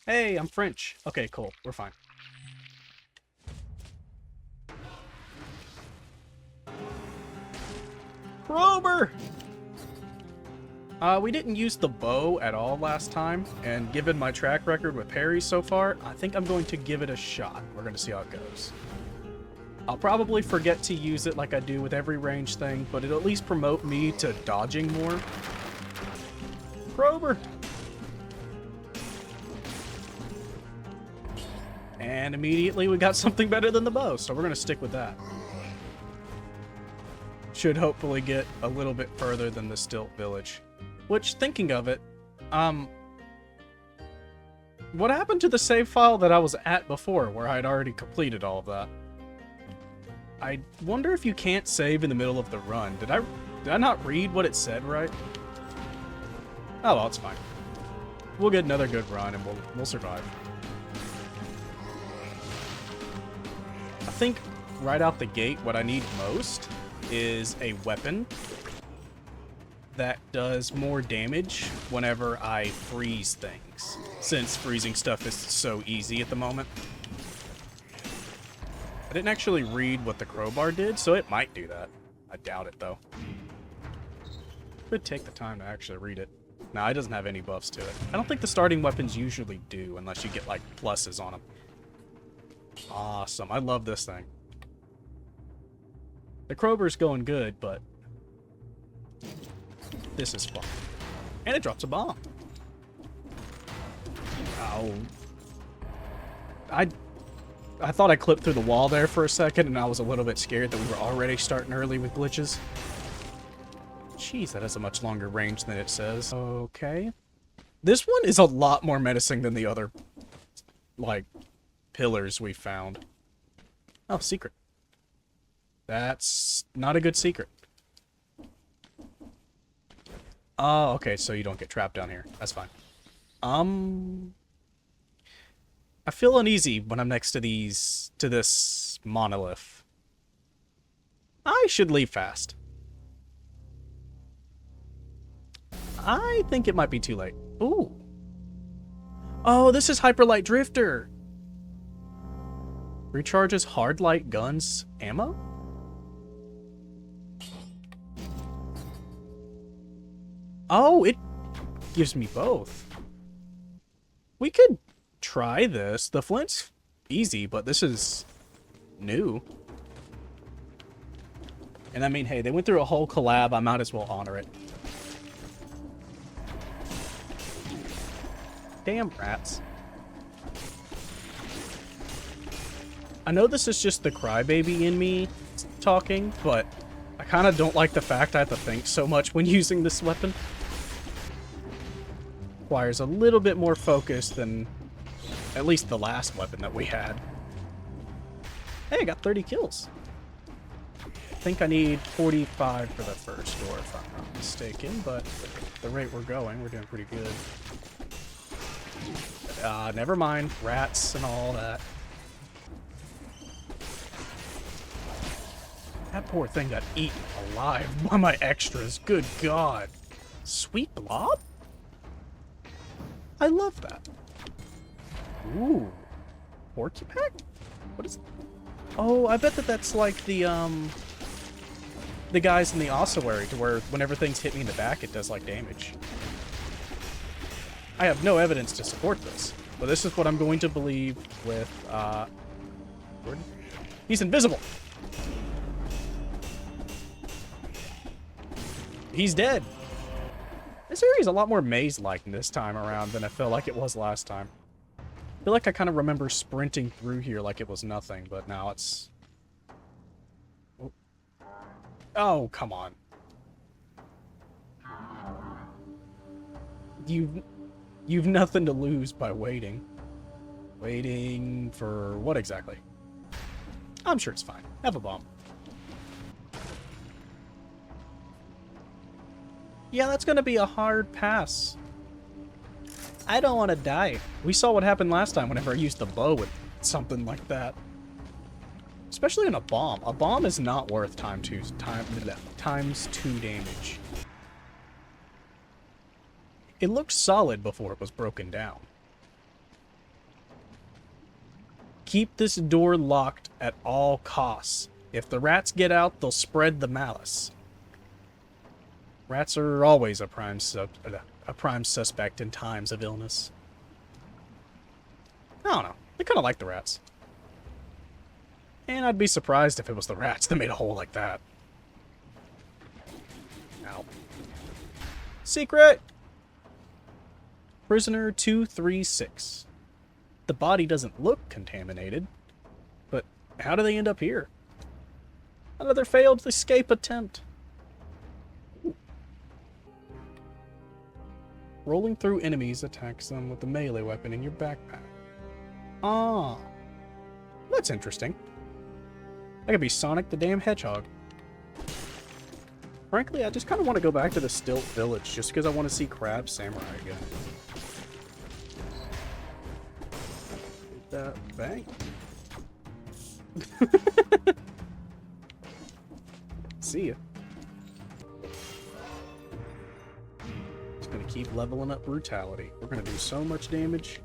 Hey, I'm French. Okay, cool. We're fine. Grober! We didn't use the bow at all last time, and given my track record with parries so far, I think I'm going to give it a shot. We're going to see how it goes. I'll probably forget to use it like I do with every range thing, but it'll at least promote me to dodging more. Grober! And immediately we got something better than the bow, so we're going to stick with that. Should hopefully get a little bit further than the Stilt Village. Which, thinking of it, what happened to the save file that I was at before, where I'd already completed all of that? I wonder if you can't save in the middle of the run. Did I not read what it said right? Oh well, it's fine. We'll get another good run and we'll survive. I think right out the gate what I need most is a weapon that does more damage whenever I freeze things, since freezing stuff is so easy at the moment. I didn't actually read what the crowbar did, so it might do that. I doubt it, though. Could take the time to actually read it. No, it doesn't have any buffs to it. I don't think the starting weapons usually do, unless you get, like, pluses on them. Awesome. I love this thing. The crowbar's going good, but this is fun. And it drops a bomb. Oh. I thought I clipped through the wall there for a second, and I was a little bit scared that we were already starting early with glitches. Jeez, that has a much longer range than it says. Okay. This one is a lot more menacing than the other, like, pillars we found. Oh, secret. That's not a good secret. Oh, okay, so you don't get trapped down here. That's fine. I feel uneasy when I'm next to this monolith. I should leave fast. I think it might be too late. Ooh. Oh, this is Hyperlight Drifter. Recharges hard light guns ammo? Oh, it gives me both. We could try this. The flint's easy, but this is new. And I mean, hey, they went through a whole collab. I might as well honor it. Damn rats. I know this is just the crybaby in me talking, but I kind of don't like the fact I have to think so much when using this weapon. Requires a little bit more focus than at least the last weapon that we had. Hey, I got 30 kills. I think I need 45 for the first door, if I'm not mistaken, but at the rate we're going, we're doing pretty good. Never mind. Rats and all that. That poor thing got eaten alive by my extras. Good God. Sweet blob? I love that. Ooh. Porcupine? What is... Oh, I bet that's like the guys in the ossuary, to where whenever things hit me in the back, it does, like, damage. I have no evidence to support this, but this is what I'm going to believe with, Gordon? He's invisible! He's dead! This area is a lot more maze-like this time around than I felt like it was last time. I feel like I kind of remember sprinting through here like it was nothing, but now it's... Oh, come on. You've nothing to lose by waiting. Waiting for what exactly? I'm sure it's fine. Have a bomb. Yeah, that's gonna be a hard pass. I don't want to die. We saw what happened last time whenever I used the bow with something like that. Especially in a bomb. A bomb is not worth times 2 damage. It looked solid before it was broken down. Keep this door locked at all costs. If the rats get out, they'll spread the malice. Rats are always a prime suspect in times of illness. I don't know. I kind of like the rats. And I'd be surprised if it was the rats that made a hole like that. Ow. Secret! Prisoner 236. The body doesn't look contaminated, but how do they end up here? Another failed escape attempt. Ooh. Rolling through enemies attacks them with a melee weapon in your backpack. Ah, that's interesting. That could be Sonic the damn Hedgehog. Frankly, I just kind of want to go back to the Stilt Village just because I want to see Crab Samurai again. Bang. See ya. Just gonna keep leveling up brutality. We're gonna do so much damage.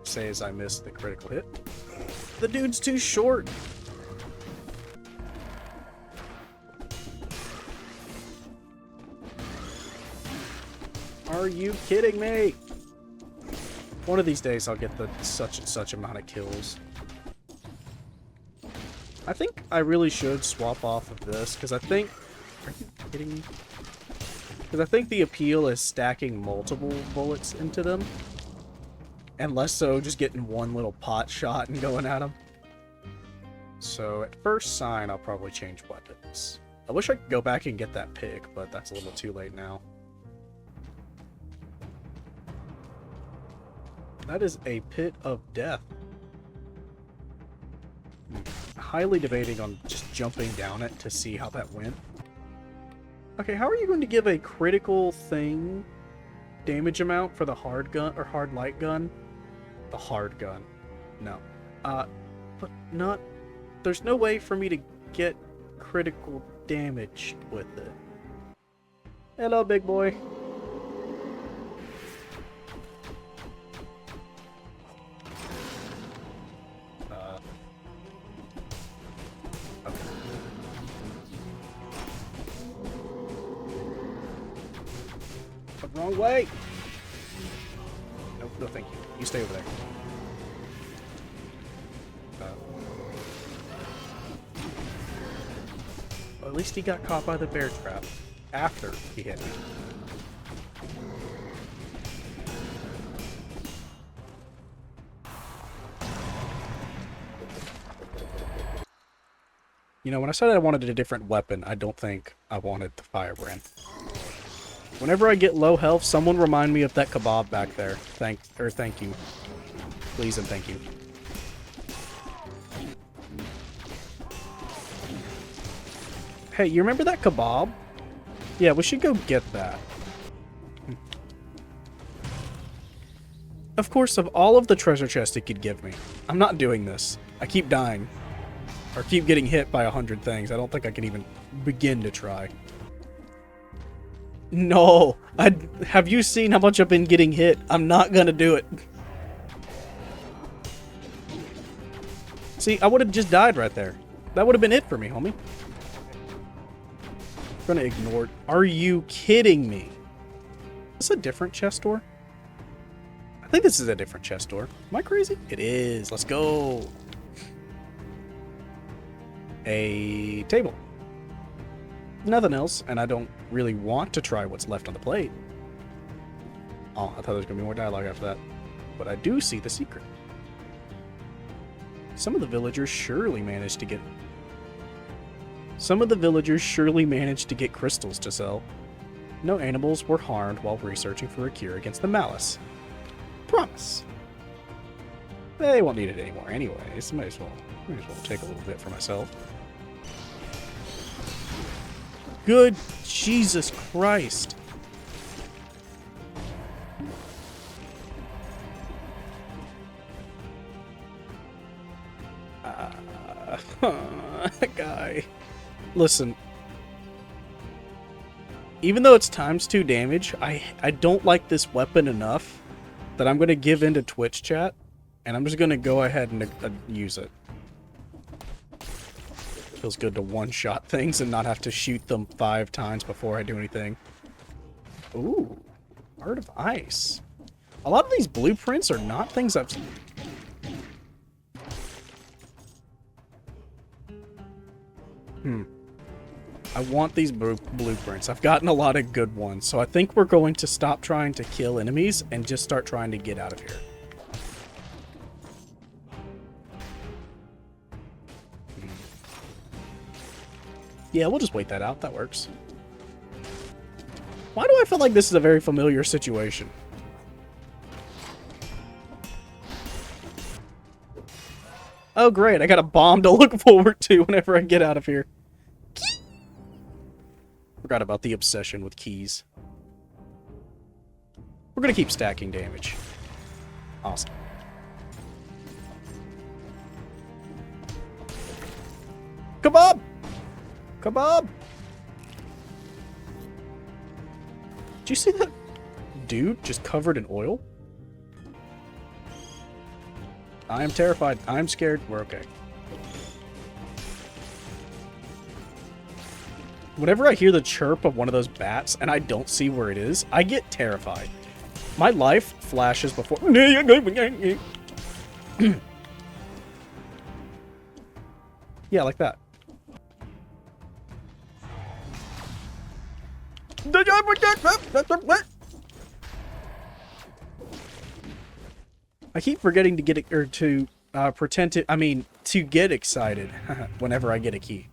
Say as I missed the critical hit. The dude's too short. Are you kidding me? One of these days I'll get the such and such amount of kills. I think I really should swap off of this, because I think... Are you kidding me? Because I think the appeal is stacking multiple bullets into them. And less so just getting one little pot shot and going at them. So at first sign, I'll probably change weapons. I wish I could go back and get that pig, but that's a little too late now. That is a pit of death. Highly debating on just jumping down it to see how that went. Okay, how are you going to give a critical thing damage amount for the hard gun or hard light gun? The hard gun. No. But not... There's no way for me to get critical damage with it. Hello, big boy. Wrong way! Nope, no thank you. You stay over there. Well, at least he got caught by the bear trap after he hit me. You know, when I said I wanted a different weapon, I don't think I wanted the firebrand. Whenever I get low health, someone remind me of that kebab back there. Thank you. Please and thank you. Hey, you remember that kebab? Yeah, we should go get that. Of course, of all of the treasure chests it could give me, I'm not doing this. I keep dying. Or keep getting hit by 100 things. I don't think I can even begin to try. No, have you seen how much I've been getting hit? I'm not gonna do it. See, I would have just died right there. That would have been it for me, homie. I'm gonna ignore it. Are you kidding me? Is this a different chest door? I think this is a different chest door. Am I crazy? It is. Let's go. A table. Nothing else, and I don't really want to try what's left on the plate. Oh, I thought there was going to be more dialogue after that. But I do see the secret. Some of the villagers surely managed to get crystals to sell. No animals were harmed while researching for a cure against the malice. Promise. They won't need it anymore anyways. Might as well take a little bit for myself. Good Jesus Christ. Guy. Listen. Even though it's ×2 damage, I don't like this weapon enough that I'm going to give into Twitch chat, and I'm just going to go ahead and use it. Feels good to one-shot things and not have to shoot them 5 times before I do anything. Ooh, Heart of Ice. A lot of these blueprints are not things I've seen. I want these blueprints. I've gotten a lot of good ones, so I think we're going to stop trying to kill enemies and just start trying to get out of here. Yeah, we'll just wait that out. That works. Why do I feel like this is a very familiar situation? Oh, great. I got a bomb to look forward to whenever I get out of here. Forgot about the obsession with keys. We're going to keep stacking damage. Awesome. Kebab! Kebab! Did you see that dude just covered in oil? I am terrified. I'm scared. We're okay. Whenever I hear the chirp of one of those bats and I don't see where it is, I get terrified. My life flashes before... Yeah, like that. I keep forgetting to get it, or to pretend to, to get excited whenever I get a key.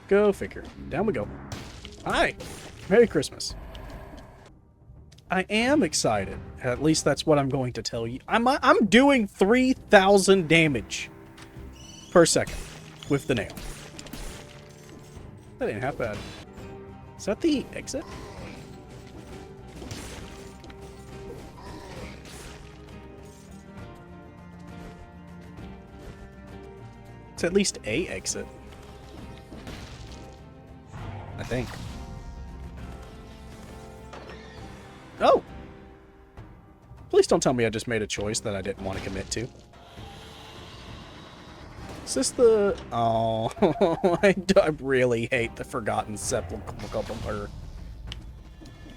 Go figure. Down we go. Hi. Merry Christmas. I am excited. At least that's what I'm going to tell you. I'm doing 3,000 damage per second with the nail. That ain't half bad. Is that the exit? It's at least a exit. I think. Oh! Please don't tell me I just made a choice that I didn't want to commit to. Is this the... Oh, I really hate the Forgotten Sepulcher.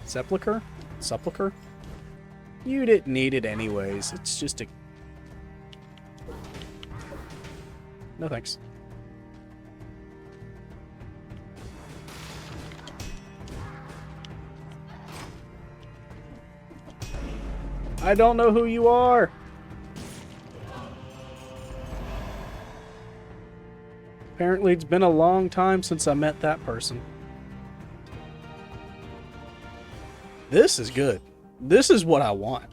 Sepulcher? Sepulcher? You didn't need it anyways. It's just a... No thanks. I don't know who you are. Apparently it's been a long time since I met that person. This is good. This is what I want.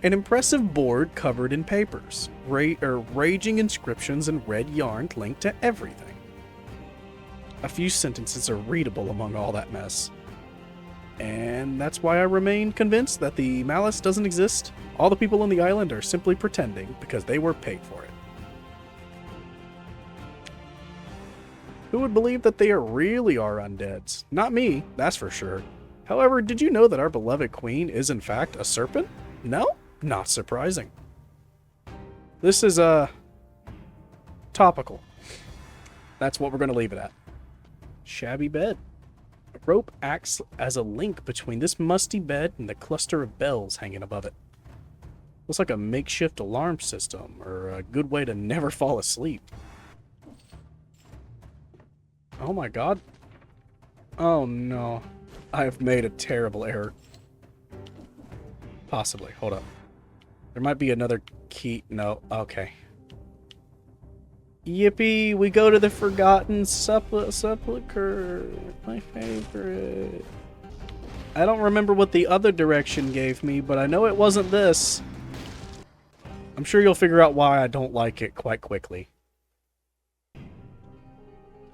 An impressive board covered in papers, raging inscriptions and red yarn linked to everything. A few sentences are readable among all that mess. And that's why I remain convinced that the malice doesn't exist. All the people on the island are simply pretending because they were paid for it. Who would believe that they really are undeads? Not me, that's for sure. However, did you know that our beloved queen is in fact a serpent? No? Not surprising. This is topical. That's what we're going to leave it at. Shabby bed. A rope acts as a link between this musty bed and the cluster of bells hanging above it. Looks like a makeshift alarm system, or a good way to never fall asleep. Oh my god. Oh no. I have made a terrible error. Possibly. Hold up. There might be another key. No. Okay. Yippee! We go to the Forgotten Sepulcher. My favorite. I don't remember what the other direction gave me, but I know it wasn't this. I'm sure you'll figure out why I don't like it quite quickly.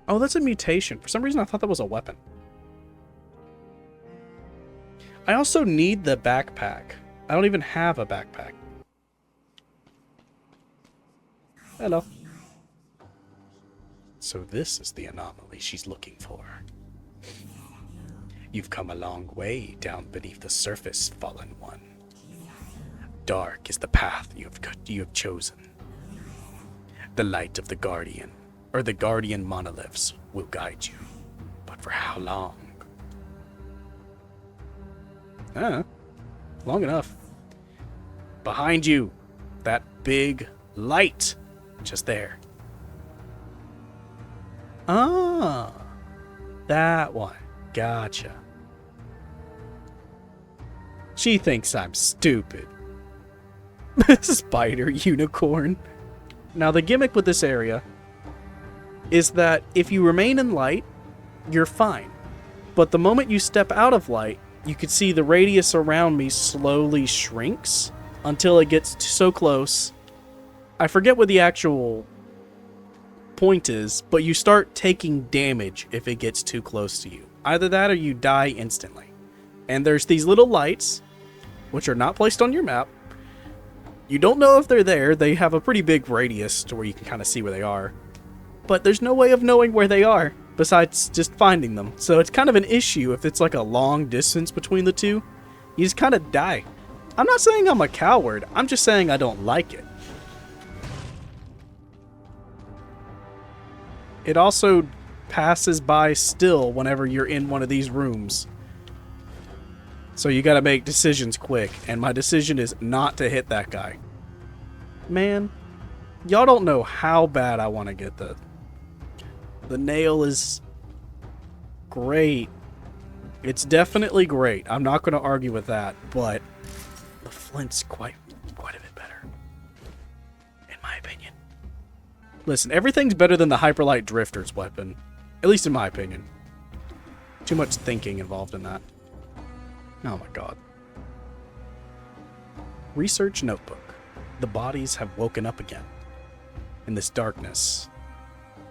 Oh, that's a mutation. For some reason, I thought that was a weapon. I also need the backpack. I don't even have a backpack. Hello. So this is the anomaly she's looking for. You've come a long way down beneath the surface, fallen one. Dark is the path you have chosen. The light of the Guardian, or the Guardian monoliths, will guide you. But for how long? Long enough. Behind you, that big light, just there. Ah, that one. Gotcha. She thinks I'm stupid. Spider unicorn. Now the gimmick with this area is that if you remain in light, you're fine. But the moment you step out of light, you can see the radius around me slowly shrinks until it gets so close. I forget what the actual point is, but you start taking damage if it gets too close to you. Either that or you die instantly. And there's these little lights, which are not placed on your map. You don't know if they're there. They have a pretty big radius to where you can kind of see where they are. But there's no way of knowing where they are besides just finding them. So it's kind of an issue if it's like a long distance between the two. You just kind of die. I'm not saying I'm a coward. I'm just saying I don't like it. It also passes by still whenever you're in one of these rooms. So you gotta make decisions quick, and my decision is not to hit that guy. Man, y'all don't know how bad I want to get the nail is great. It's definitely great. I'm not going to argue with that, but the flint's quite a bit better, in my opinion. Listen, everything's better than the Hyperlight Drifter's weapon, at least in my opinion. Too much thinking involved in that. Oh my god. Research notebook. The bodies have woken up again. In this darkness,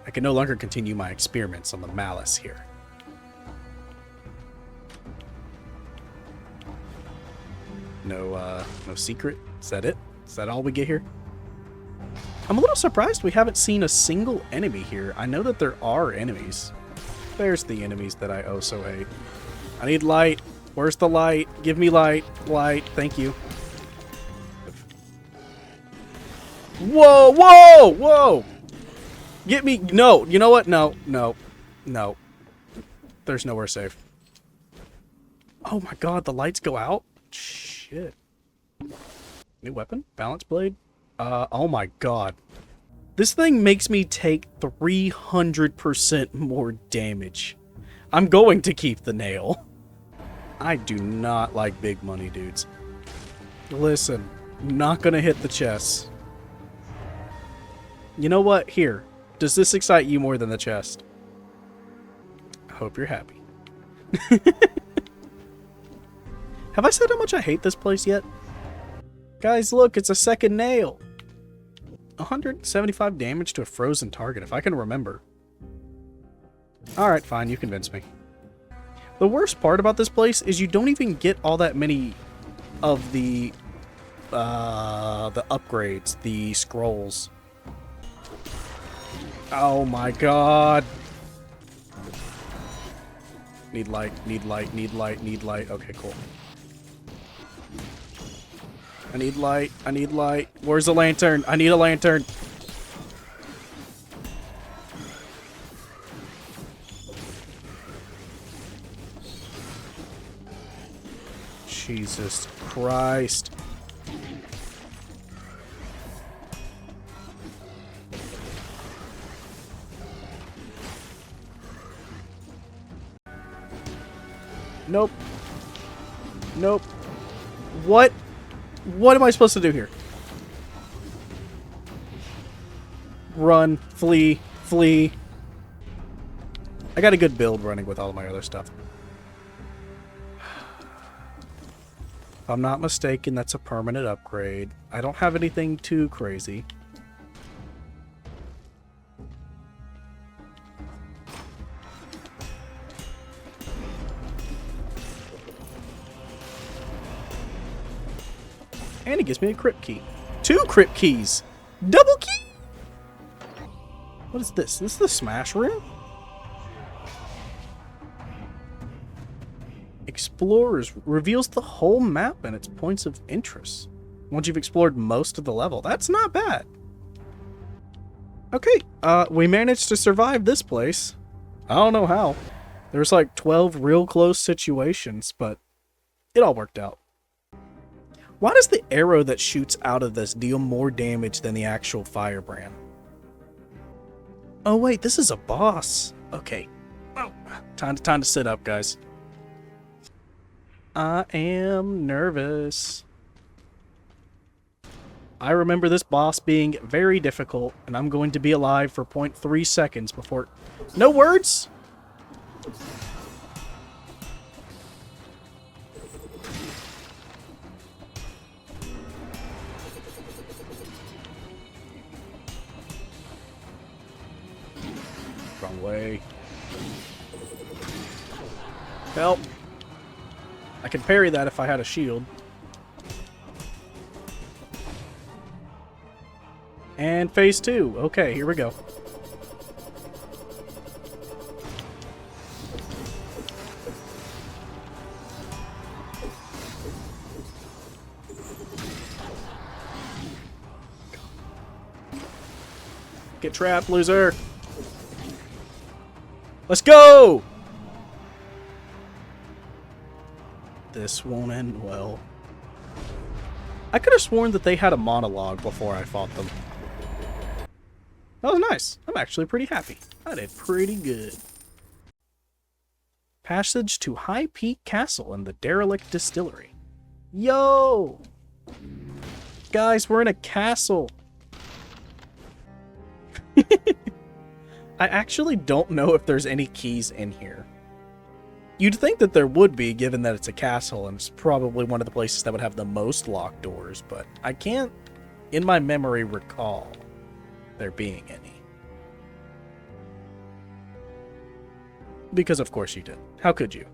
I can no longer continue my experiments on the malice here. No secret? Is that it? Is that all we get here? I'm a little surprised we haven't seen a single enemy here. I know that there are enemies. There's the enemies that I oh so hate. I need light. Where's the light? Give me light. Light. Thank you. Whoa, whoa, whoa! Get me. No, you know what? No, no, no. There's nowhere safe. Oh my god, the lights go out? Shit. New weapon? Balance blade? Oh my god. This thing makes me take 300% more damage. I'm going to keep the nail. I do not like big money, dudes. Listen, not gonna hit the chest. You know what? Here. Does this excite you more than the chest? I hope you're happy. Have I said how much I hate this place yet? Guys, look, it's a second nail. 175 damage to a frozen target, if I can remember. Alright, fine, you convinced me. The worst part about this place is you don't even get all that many of the upgrades, the scrolls. Oh my god. Need light, need light, need light, need light. Okay, cool. I need light, I need light. Where's the lantern? I need a lantern. Jesus Christ. Nope. Nope. What? What am I supposed to do here? Run. Flee. Flee. I got a good build running with all of my other stuff. If I'm not mistaken, that's a permanent upgrade. I don't have anything too crazy. And it gives me a crypt key. 2 crypt keys! Double key! What is this? This is the smash room? Explorers reveals the whole map and its points of interest. Once you've explored most of the level, that's not bad. Okay, we managed to survive this place. I don't know how. There's like 12 real close situations, but it all worked out. Why does the arrow that shoots out of this deal more damage than the actual firebrand? Oh wait, this is a boss. Okay. Oh, time to sit up, guys. I am nervous. I remember this boss being very difficult, and I'm going to be alive for 0.3 seconds before... No words? Wrong way. Help. I could parry that if I had a shield. And phase 2. Okay, here we go. Get trapped, loser. Let's go! This won't end well. I could have sworn that they had a monologue before I fought them. That was nice. I'm actually pretty happy. I did pretty good. Passage to High Peak Castle and the Derelict Distillery. Yo! Guys, we're in a castle. I actually don't know if there's any keys in here. You'd think that there would be, given that it's a castle, and it's probably one of the places that would have the most locked doors, but I can't, in my memory, recall there being any. Because of course you did. How could you?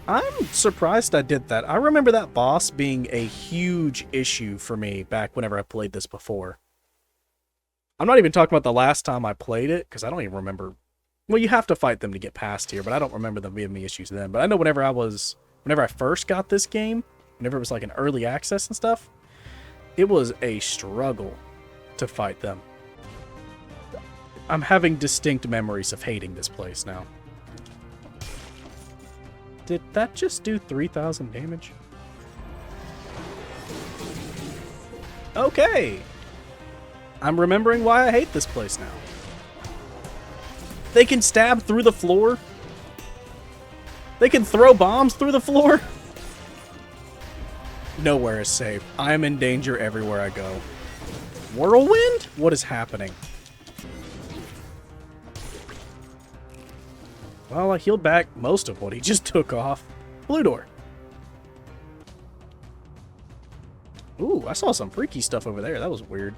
I'm surprised I did that. I remember that boss being a huge issue for me back whenever I played this before. I'm not even talking about the last time I played it, because I don't even remember. Well, you have to fight them to get past here, but I don't remember them giving me issues then. But I know whenever I first got this game, whenever it was like an early access and stuff, it was a struggle to fight them. I'm having distinct memories of hating this place now. Did that just do 3,000 damage? Okay. I'm remembering why I hate this place now. They can stab through the floor. They can throw bombs through the floor. Nowhere is safe. I am in danger everywhere I go. Whirlwind? What is happening? Well, I healed back most of what he just took off. Blue door. Ooh, I saw some freaky stuff over there. That was weird.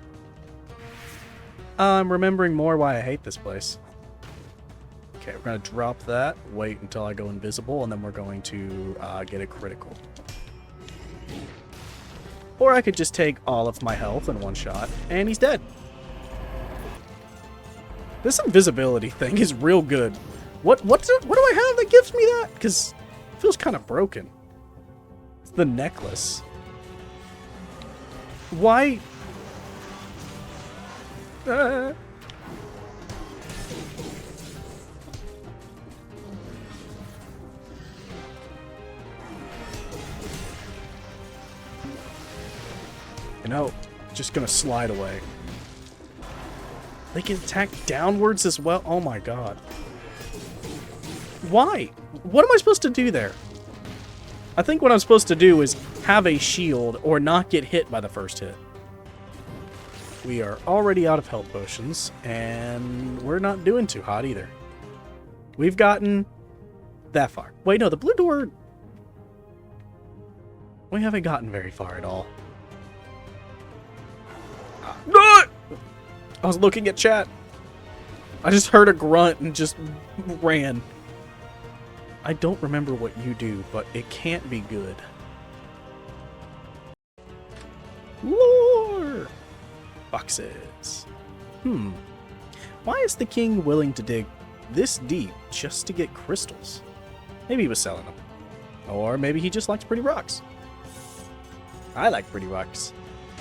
I'm remembering more why I hate this place. Okay, we're going to drop that, wait until I go invisible, and then we're going to get a critical. Or I could just take all of my health in one shot, and he's dead. This invisibility thing is real good. What do I have that gives me that? Because it feels kind of broken. It's the necklace. Why? You know, just gonna slide away. They can attack downwards as well? Oh my god. Why? What am I supposed to do there? I think what I'm supposed to do is have a shield or not get hit by the first hit. We are already out of health potions, and we're not doing too hot either. We've gotten that far. Wait, no, the blue door... We haven't gotten very far at all. No! I was looking at chat. I just heard a grunt and just ran. I don't remember what you do, but it can't be good. Lore! Boxes. Why is the king willing to dig this deep just to get crystals? Maybe he was selling them. Or maybe he just likes pretty rocks. I like pretty rocks.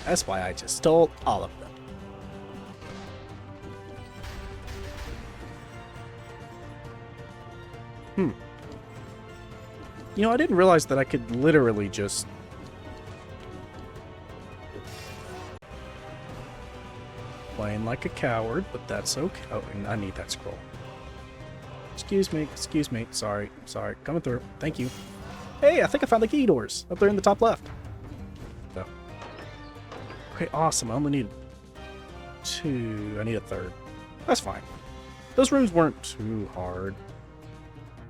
That's why I just stole all of them. You know, I didn't realize that I could literally just... Playing like a coward, but that's okay. Oh, and I need that scroll. Excuse me, sorry, coming through. Thank you. Hey, I think I found the key doors up there in the top left. So. Okay, awesome. I only need 2. I need a 3rd. That's fine. Those rooms weren't too hard.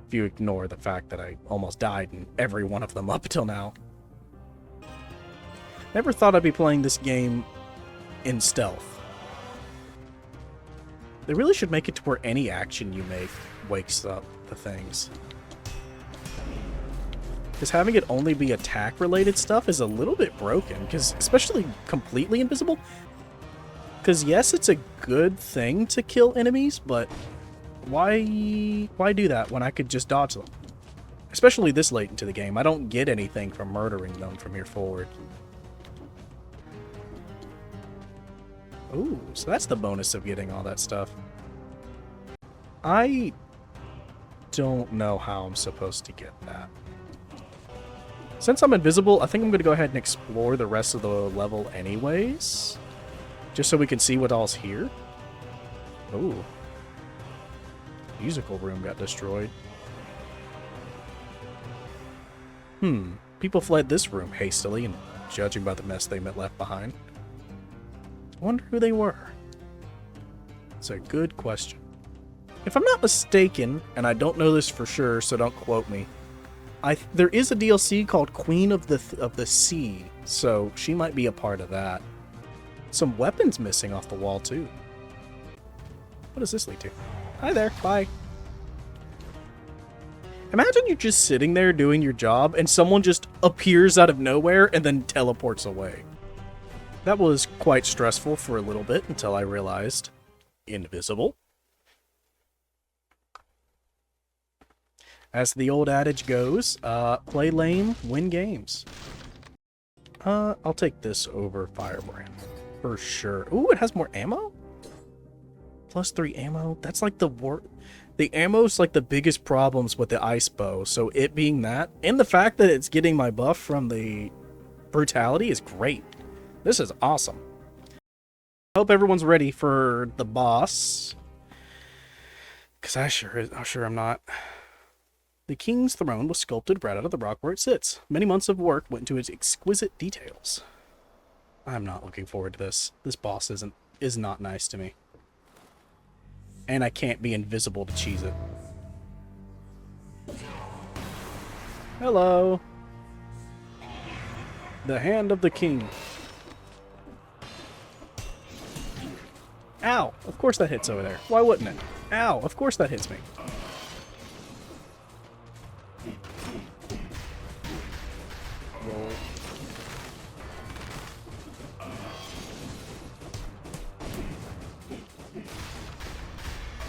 If you ignore the fact that I almost died in every one of them up till now. Never thought I'd be playing this game in stealth. They really should make it to where any action you make wakes up the things. Because having it only be attack-related stuff is a little bit broken, because especially completely invisible. Because yes, it's a good thing to kill enemies, but why do that when I could just dodge them? Especially this late into the game. I don't get anything from murdering them from here forward. Ooh, so that's the bonus of getting all that stuff. I don't know how I'm supposed to get that. Since I'm invisible, I think I'm going to go ahead and explore the rest of the level anyways. Just so we can see what all's here. Ooh. Musical room got destroyed. People fled this room hastily, and judging by the mess they left behind. I wonder who they were. It's a good question. If I'm not mistaken, and I don't know this for sure, so don't quote me, there is a DLC called Queen of the Sea, so she might be a part of that. Some weapons missing off the wall, too. What does this lead to? Hi there, bye. Imagine you're just sitting there doing your job, and someone just appears out of nowhere and then teleports away. That was quite stressful for a little bit until I realized invisible. As the old adage goes, play lame, win games. I'll take this over Firebrand. For sure. Ooh, it has more ammo? +3 ammo? That's like the ammo's like the biggest problems with the ice bow, so it being that, and the fact that it's getting my buff from the brutality is great. This is awesome. I hope everyone's ready for the boss. Because I sure am not. The king's throne was sculpted right out of the rock where it sits. Many months of work went into its exquisite details. I'm not looking forward to this. This boss is not nice to me. And I can't be invisible to cheese it. Hello. The hand of the king. Ow! Of course that hits over there. Why wouldn't it? Ow! Of course that hits me. Roll.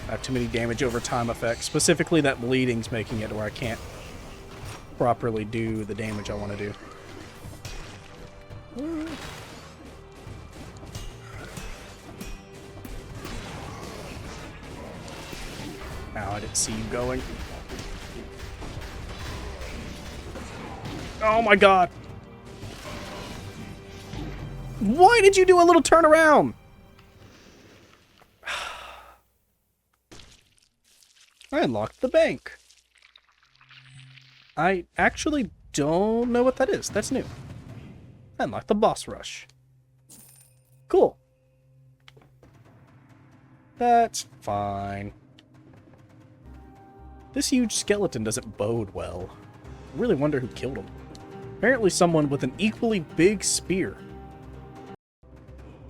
I have too many damage over time effects. Specifically, that bleeding's making it where I can't properly do the damage I want to do. Ow, I didn't see you going. Oh my god! Why did you do a little turnaround? I unlocked the bank. I actually don't know what that is. That's new. I unlocked the boss rush. Cool. That's fine. This huge skeleton doesn't bode well. I really wonder who killed him. Apparently someone with an equally big spear.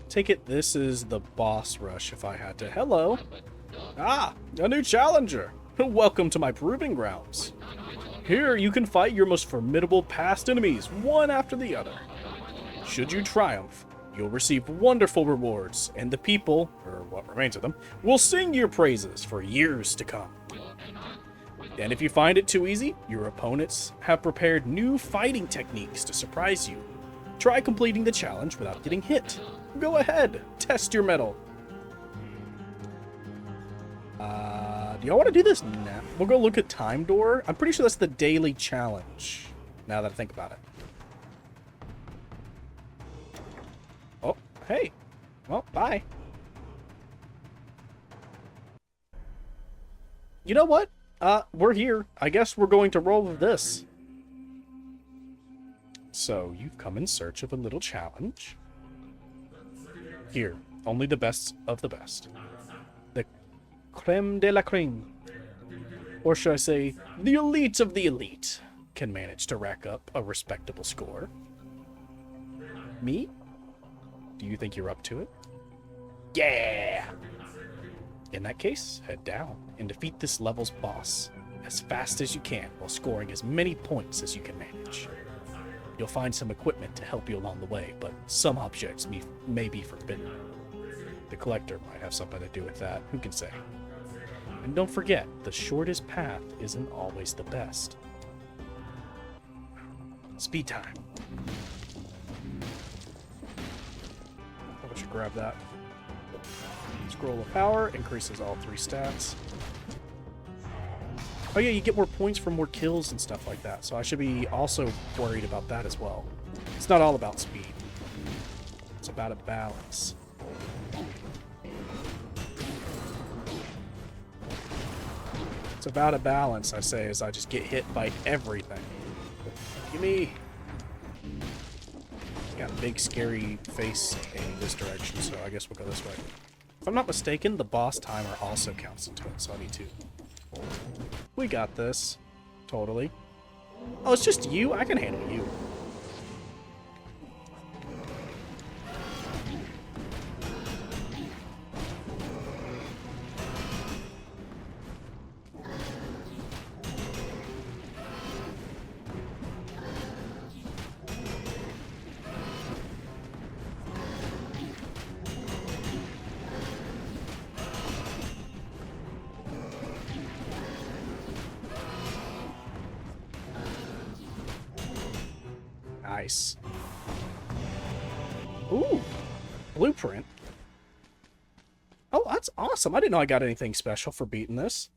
Take it this is the boss rush if I had to. Hello. Ah, a new challenger. Welcome to my proving grounds. Here you can fight your most formidable past enemies, one after the other. Should you triumph, you'll receive wonderful rewards, and the people, or what remains of them, will sing your praises for years to come. And if you find it too easy, your opponents have prepared new fighting techniques to surprise you. Try completing the challenge without getting hit. Go ahead, test your mettle. Do y'all want to do this now? We'll go look at Time Door. I'm pretty sure that's the daily challenge, now that I think about it. Oh, hey. Well, bye. You know what? We're here. I guess we're going to roll with this. So, you've come in search of a little challenge. Here, only the best of the best. The creme de la creme. Or should I say, the elite of the elite can manage to rack up a respectable score. Me? Do you think you're up to it? Yeah! In that case, head down and defeat this level's boss as fast as you can while scoring as many points as you can manage. You'll find some equipment to help you along the way, but some objects may be forbidden. The collector might have something to do with that, who can say? And don't forget, the shortest path isn't always the best. Speed time. I should grab that. Scroll of power increases all 3 stats. Oh yeah, you get more points for more kills and stuff like that, so I should be also worried about that as well. It's not all about speed. It's about a balance. It's about a balance, I say, as I just get hit by everything. Gimme! Got a big scary face in this direction, so I guess we'll go this way. If I'm not mistaken, the boss timer also counts into it, so I need to. We got this. Totally. Oh, it's just you? I can handle you. Nice. Ooh, blueprint. Oh, that's awesome. I didn't know I got anything special for beating this.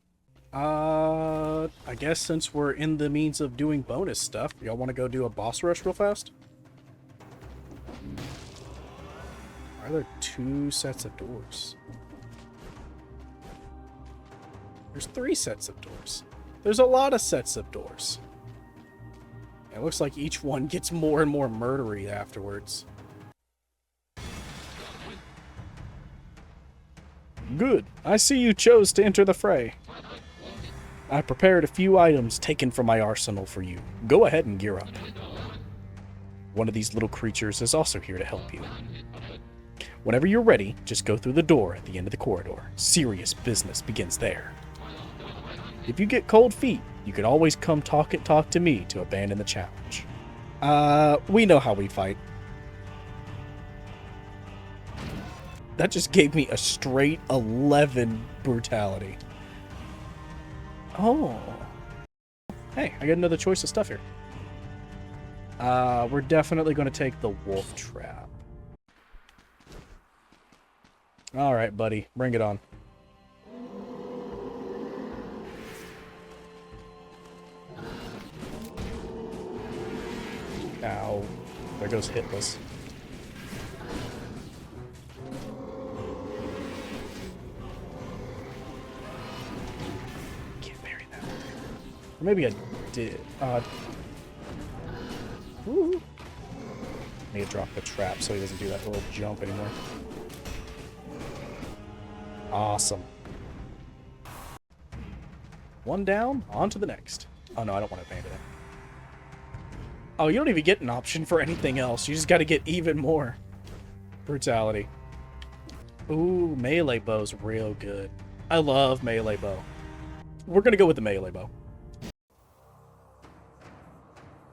I guess since we're in the means of doing bonus stuff, y'all want to go do a boss rush real fast? Are there 2 sets of doors? There's 3 sets of doors. There's a lot of sets of doors. It looks like each one gets more and more murdery afterwards. Good. I see you chose to enter the fray. I prepared a few items taken from my arsenal for you. Go ahead and gear up. One of these little creatures is also here to help you. Whenever you're ready, just go through the door at the end of the corridor. Serious business begins there. If you get cold feet, you can always come talk to me to abandon the challenge. We know how we fight. That just gave me a straight 11 brutality. Oh. Hey, I get another choice of stuff here. We're definitely going to take the wolf trap. Alright, buddy. Bring it on. Ow. There goes Hitless. Can't parry that. Or maybe I did. Ooh. Need to drop the trap so he doesn't do that little jump anymore. Awesome. One down, on to the next. Oh no, I don't want to abandon it. Oh, you don't even get an option for anything else. You just got to get even more brutality. Ooh, melee bow's real good. I love melee bow. We're going to go with the melee bow.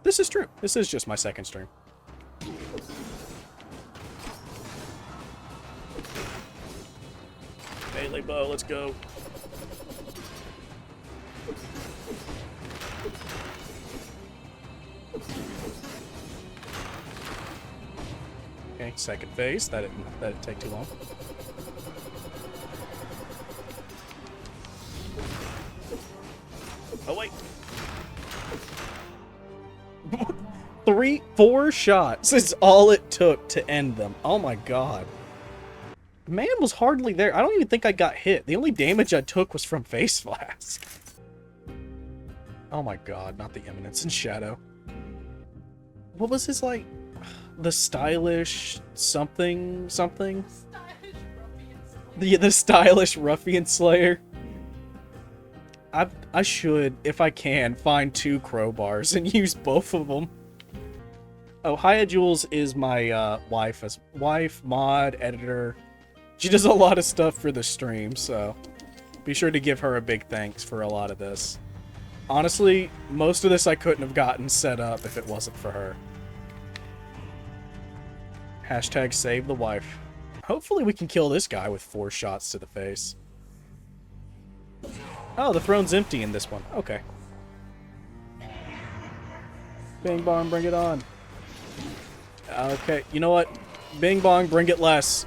This is true. This is just my second stream. Melee bow, let's go. Okay, second phase. That didn't take too long. Oh, wait. 4 shots is all it took to end them. Oh my god. Man was hardly there. I don't even think I got hit. The only damage I took was from Face Flask. Oh my god, not the Eminence and Shadow. What was his, like, the stylish something? The stylish Ruffian Slayer. I should, if I can, find 2 crowbars and use both of them. Oh, Haya Jules is my wife, mod, editor. She does a lot of stuff for the stream, so be sure to give her a big thanks for a lot of this. Honestly, most of this I couldn't have gotten set up if it wasn't for her. Hashtag save the wife. Hopefully we can kill this guy with 4 shots to the face. Oh, the throne's empty in this one. Okay. Bing bong, bring it on. Okay, you know what? Bing bong, bring it less.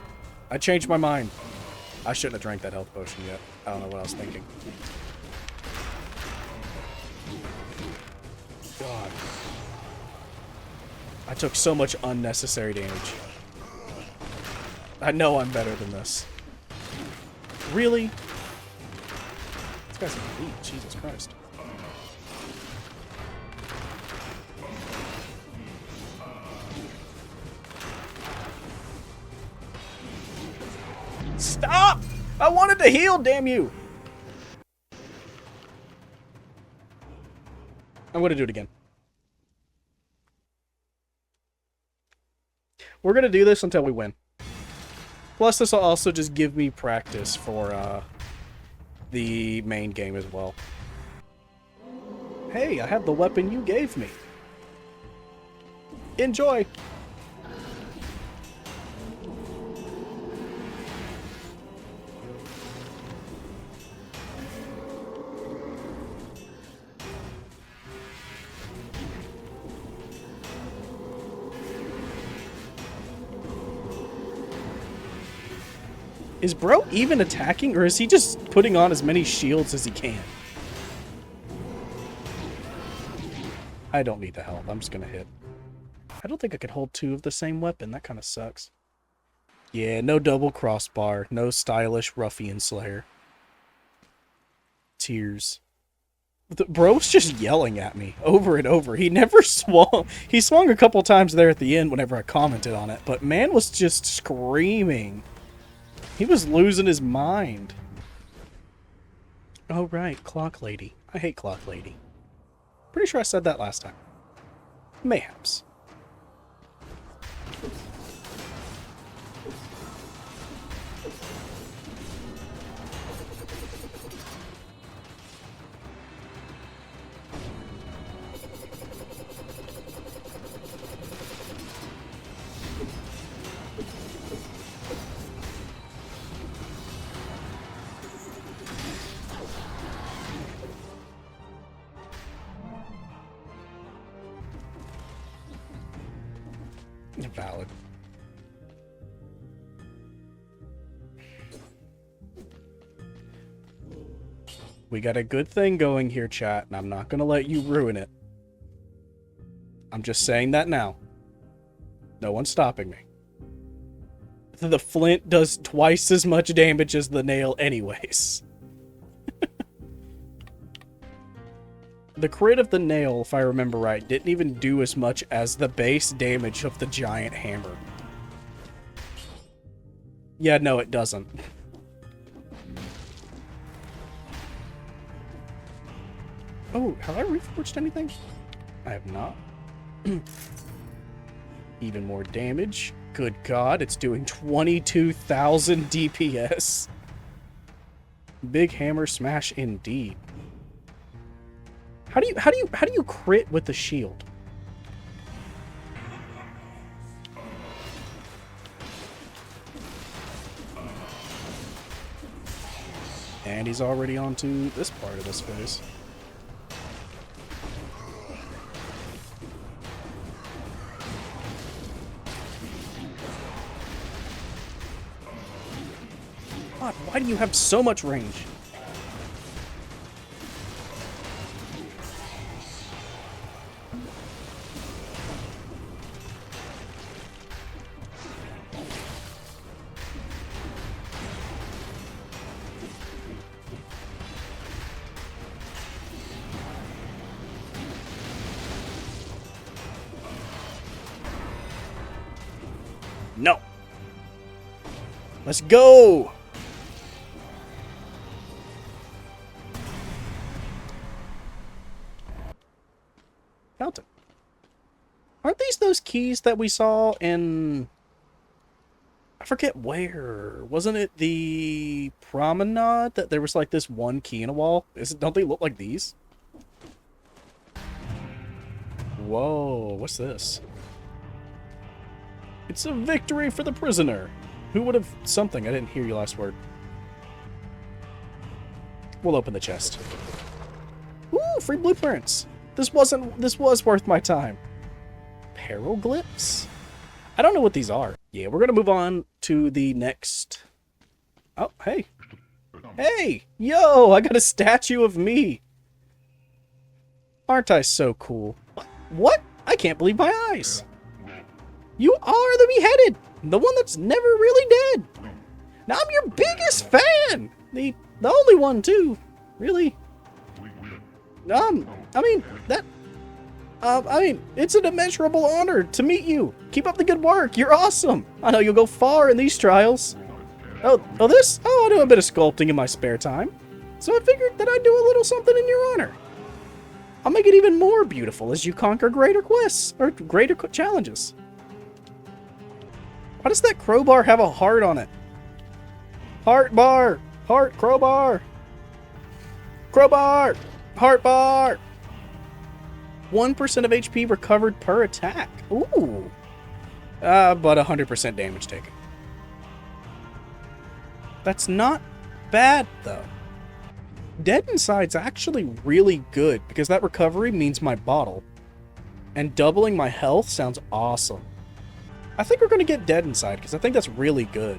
I changed my mind. I shouldn't have drank that health potion yet. I don't know what I was thinking. God. I took so much unnecessary damage. I know I'm better than this. Really? This guy's an elite. Jesus Christ. Stop! I wanted to heal, damn you! I'm gonna do it again. We're gonna do this until we win. Plus, this will also just give me practice for the main game as well. Hey, I have the weapon you gave me. Enjoy! Is bro even attacking, or is he just putting on as many shields as he can? I don't need the help. I'm just gonna hit. I don't think I could hold 2 of the same weapon. That kind of sucks. Yeah, no double crossbar. No stylish Ruffian Slayer. Tears. The bro's just yelling at me over and over. He never swung. He swung a couple times there at the end whenever I commented on it, but man was just screaming. He was losing his mind. Oh, right. Clock Lady. I hate Clock Lady. Pretty sure I said that last time. Mayhaps. Valid. We got a good thing going here, chat, and I'm not gonna let you ruin it. I'm just saying that now. No one's stopping me. The flint does twice as much damage as the nail anyways. The crit of the nail, if I remember right, didn't even do as much as the base damage of the giant hammer. Yeah, no, it doesn't. Oh, have I reforged anything? I have not. Even more damage. Good God, it's doing 22,000 DPS. Big hammer smash indeed. How do you crit with the shield? And he's already onto this part of this phase. do you have so much range? No. Let's go. Fountain. Aren't these those keys that we saw in... I forget where. Wasn't it the promenade that there was like this one key in a wall? Don't they look like these? Whoa, what's this? It's a victory for the prisoner. Who would have... Something. I didn't hear your last word. We'll open the chest. Ooh, free blueprints. This was worth my time. Petroglyphs? I don't know what these are. Yeah, we're gonna move on to the next... Oh, hey. Hey! Yo, I got a statue of me. Aren't I so cool? What? I can't believe my eyes. You are the beheaded, the one that's never really dead. Now I'm your biggest fan. The only one too, really. I mean, it's an immeasurable honor to meet you. Keep up the good work. You're awesome. I know you'll go far in these trials. Oh, this? Oh, I do a bit of sculpting in my spare time. So I figured that I'd do a little something in your honor. I'll make it even more beautiful as you conquer greater quests, or greater challenges. Why does that crowbar have a heart on it? Heart bar! Heart crowbar! Crowbar! Heart bar! 1% of HP recovered per attack. Ooh. But 100% damage taken. That's not bad, though. Dead Inside's actually really good, because that recovery means my bottle. And doubling my health sounds awesome. I think we're going to get Dead Inside, because I think that's really good.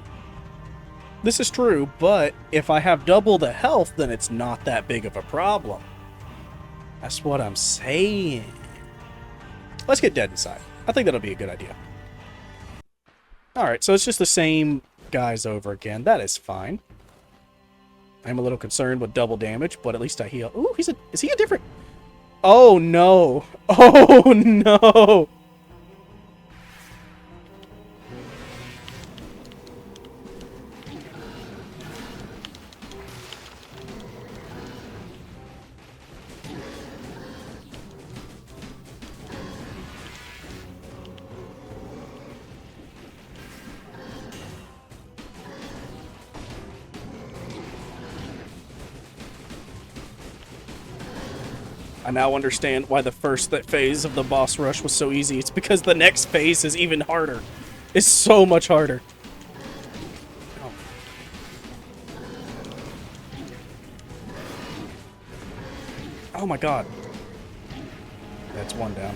This is true, but if I have double the health, then it's not that big of a problem. That's what I'm saying. Let's get Dead Inside. I think that'll be a good idea. Alright, so it's just the same guys over again. That is fine. I'm a little concerned with double damage, but at least I heal. Ooh, is he a different... Oh, no. Oh, no. I now understand why the first phase of the boss rush was so easy. It's because the next phase is even harder. It's so much harder. Oh. Oh my god. That's one down.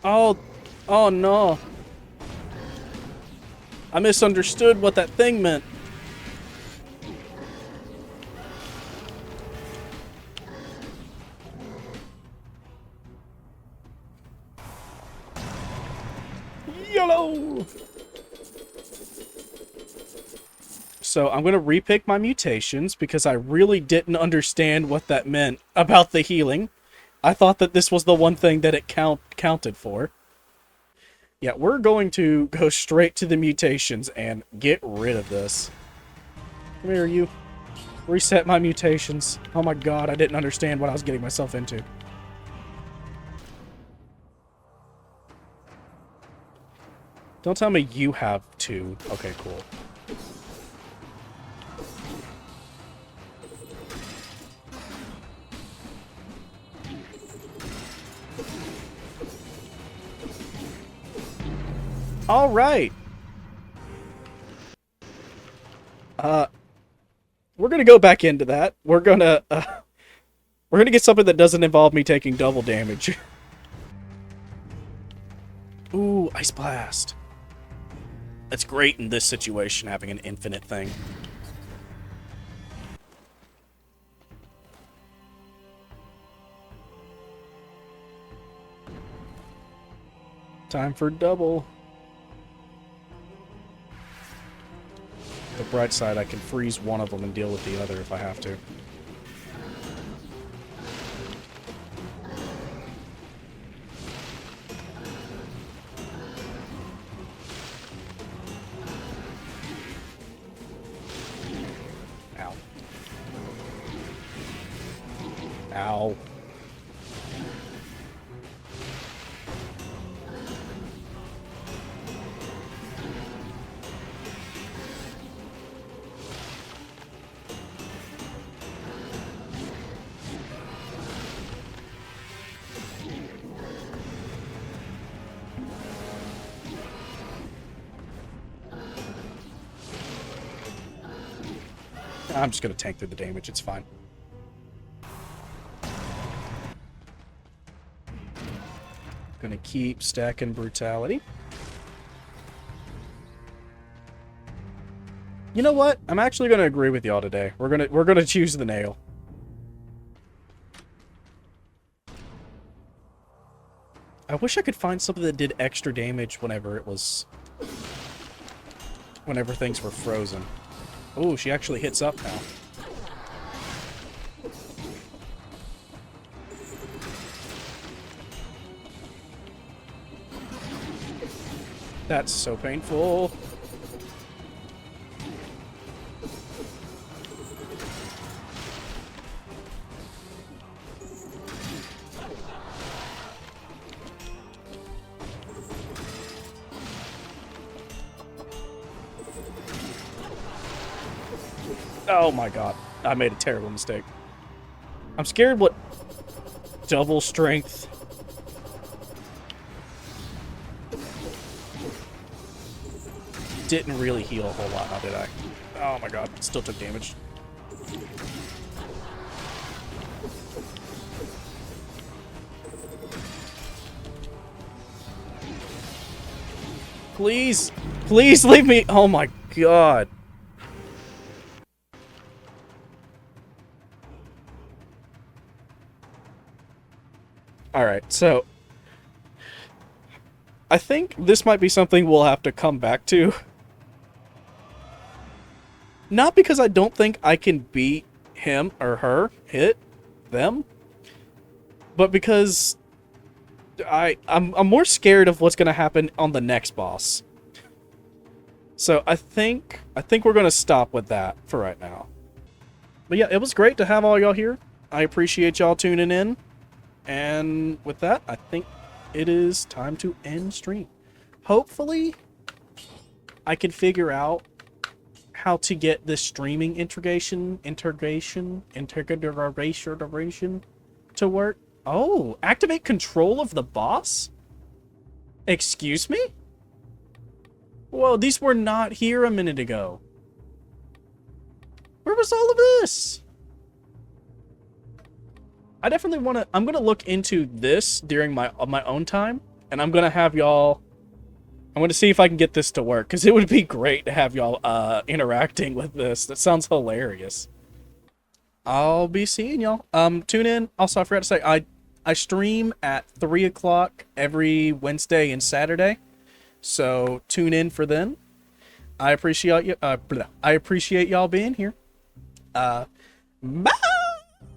Oh no. I misunderstood what that thing meant. Yellow! So I'm going to repick my mutations because I really didn't understand what that meant about the healing. I thought that this was the one thing that it counted for. Yeah, we're going to go straight to the mutations and get rid of this. Come here, you. Reset my mutations. Oh my god, I didn't understand what I was getting myself into. Don't tell me you have two. Okay, cool. All right. We're gonna go back into that. We're gonna get something that doesn't involve me taking double damage. Ooh, Ice Blast. It's great in this situation, having an infinite thing. Time for double. The bright side, I can freeze one of them and deal with the other if I have to. Ow. Ow. I'm just gonna tank through the damage, it's fine. Gonna keep stacking brutality. You know what? I'm actually gonna agree with y'all today. We're gonna choose the nail. I wish I could find something that did extra damage whenever things were frozen. Oh, she actually hits up now. That's so painful. Oh my god. I made a terrible mistake. I'm scared what double strength. Didn't really heal a whole lot, now did I? Oh my god, still took damage. Please, please leave me. Oh my god. Alright, so I think this might be something we'll have to come back to. Not because I don't think I can beat him or her, them, but because I'm more scared of what's gonna happen on the next boss. So I think we're gonna stop with that for right now. But yeah, it was great to have all y'all here. I appreciate y'all tuning in. And with that, I think it is time to end stream. Hopefully, I can figure out how to get this streaming integration to work. Oh, activate control of the boss? Excuse me? Whoa, these were not here a minute ago. Where was all of this? I definitely want to... I'm going to look into this during my own time. And I'm going to have y'all... I'm going to see if I can get this to work. Because it would be great to have y'all interacting with this. That sounds hilarious. I'll be seeing y'all. Tune in. Also, I forgot to say, I stream at 3 o'clock every Wednesday and Saturday. So tune in for then. I appreciate you. I appreciate y'all being here. Bye!